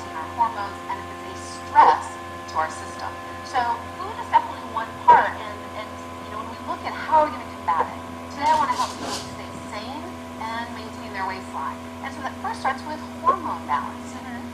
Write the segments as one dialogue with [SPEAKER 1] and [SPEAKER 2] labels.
[SPEAKER 1] balancing our hormones, and if it's a stress to our system. So food is definitely one part, and when we look at how we're going to combat it, today I want to help people stay sane and maintain their waistline. And so that first starts with hormone balance.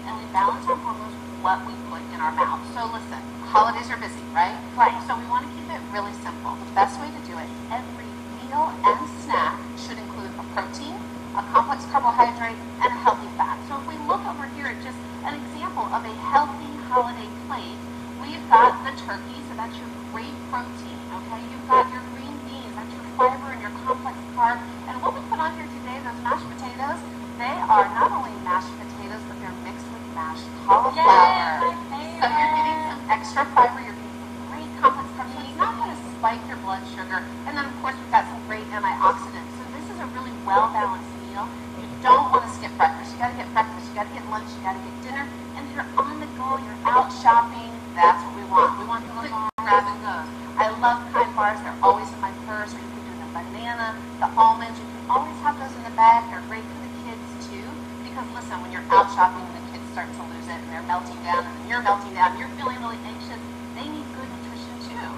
[SPEAKER 1] And we balance our hormones with what we put in our mouth. So listen, holidays are busy, right?
[SPEAKER 2] Right.
[SPEAKER 1] So we want to keep it really simple. The best way to do it, every meal and snack should include a protein, a complex carbohydrate, and a healthy fat. So if we look over here at just an example of a healthy holiday plate, we've got the turkey, so that's your great protein, okay? You've got your green beans, that's your fiber and your complex carb. And what we put on here today, those mashed potatoes, they are not only mashed potatoes, but they're mixed with mashed cauliflower. So you're getting some extra fiber, you're getting some great complex carbs. So it's not going to spike your blood sugar. And then, of course, we've got some great antioxidants. So this is a really well-balanced meal. You don't want to skip breakfast. You got to get breakfast, you got to get lunch, you got to get dinner. And if you're on the go, you're out shopping, that's what we want. We want the quick grab and goes. I love Kind bars. They're always in my purse. Or you can do the banana, the almonds. You can always have those in the bag. They're great for the kids, too. Because, listen, when you're out shopping, the kids start to lose it, and they're melting down, and then you're melting down, you're feeling really anxious. They need good nutrition, too.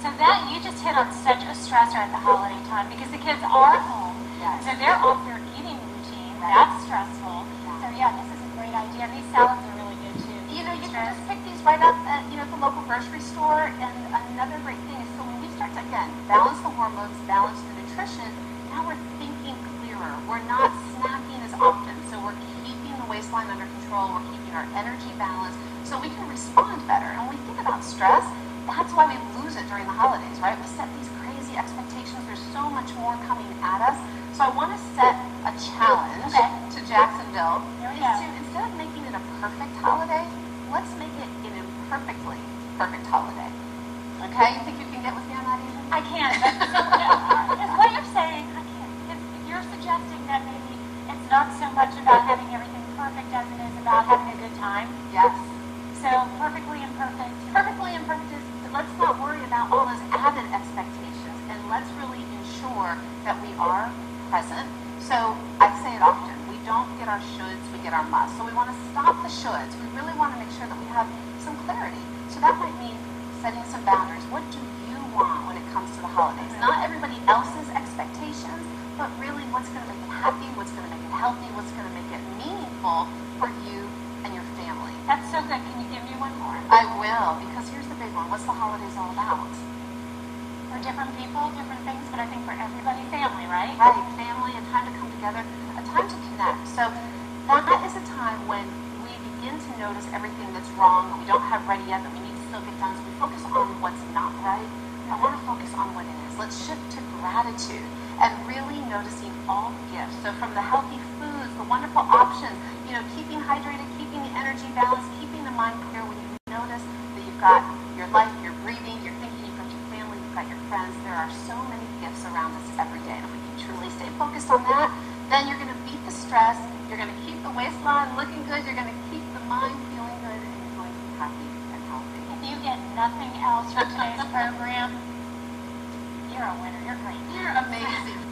[SPEAKER 2] So that, you just hit on such a stressor at the holiday time, because the kids are home.
[SPEAKER 1] Yes.
[SPEAKER 2] So they're off their eating routine. Right. That's stressful.
[SPEAKER 1] Yeah.
[SPEAKER 2] So yeah, this is a great idea. And these salads are really good, too.
[SPEAKER 1] You know, you can just pick these right up at, the local grocery store. And another great thing is, so when we start to, again, balance the hormones, balance the nutrition, now we're thinking clearer. We're not snacking as often. So we're keeping the waistline under control. We're keeping our energy balanced so we can respond better. And when we think about stress, that's why we lose it during the holidays, right? We set these crazy expectations. There's so much more coming at us. So I want to set a challenge to Jacksonville. Instead of making it a perfect holiday, let's make it an imperfectly perfect holiday. Okay? You think you can get with me on that, Eva?
[SPEAKER 2] I can. But is what you're saying, I can't. If you're suggesting that maybe it's not so much about having everything perfect as it is about having a good time.
[SPEAKER 1] Yes.
[SPEAKER 2] So perfectly imperfect.
[SPEAKER 1] Perfectly imperfect is, let's not worry about all those added expectations, and let's really ensure that we are present. So I say it often, we don't get our shoulds, we get our musts. So we want to stop the shoulds. We really want to make sure that we have some clarity. So that might mean setting some boundaries. What do you want when it comes to the holidays? Not everybody else's expectations, but really what's going to make it happy, what's going to make it healthy, what's going to make it meaningful for you and your family.
[SPEAKER 2] That's so good. Can you give me one more?
[SPEAKER 1] I will, because here's the big one. What's the holidays all about?
[SPEAKER 2] For different people, different things, but I think for everybody, family, right?
[SPEAKER 1] Right, family, a time to come together, a time to connect. So that is a time when we begin to notice everything that's wrong, that we don't have ready yet, that we need to still get done. So we focus on what's not right. I want to focus on what it is. Let's shift to gratitude and really noticing all the gifts. So from the healthy foods, the wonderful options, keeping hydrated, keeping the energy balanced, keeping the mind clear when you notice that you've got your life, your breathing, your thinking, you've got your family, you've got your friends. There are so many gifts around us every day. And if we can truly stay focused on that, then you're going to beat the stress, you're going to keep the waistline looking good, you're going to keep the mind feeling good, and you're going to be happy and healthy.
[SPEAKER 2] If you get nothing else from today's program, you're a winner. You're great.
[SPEAKER 1] You're amazing.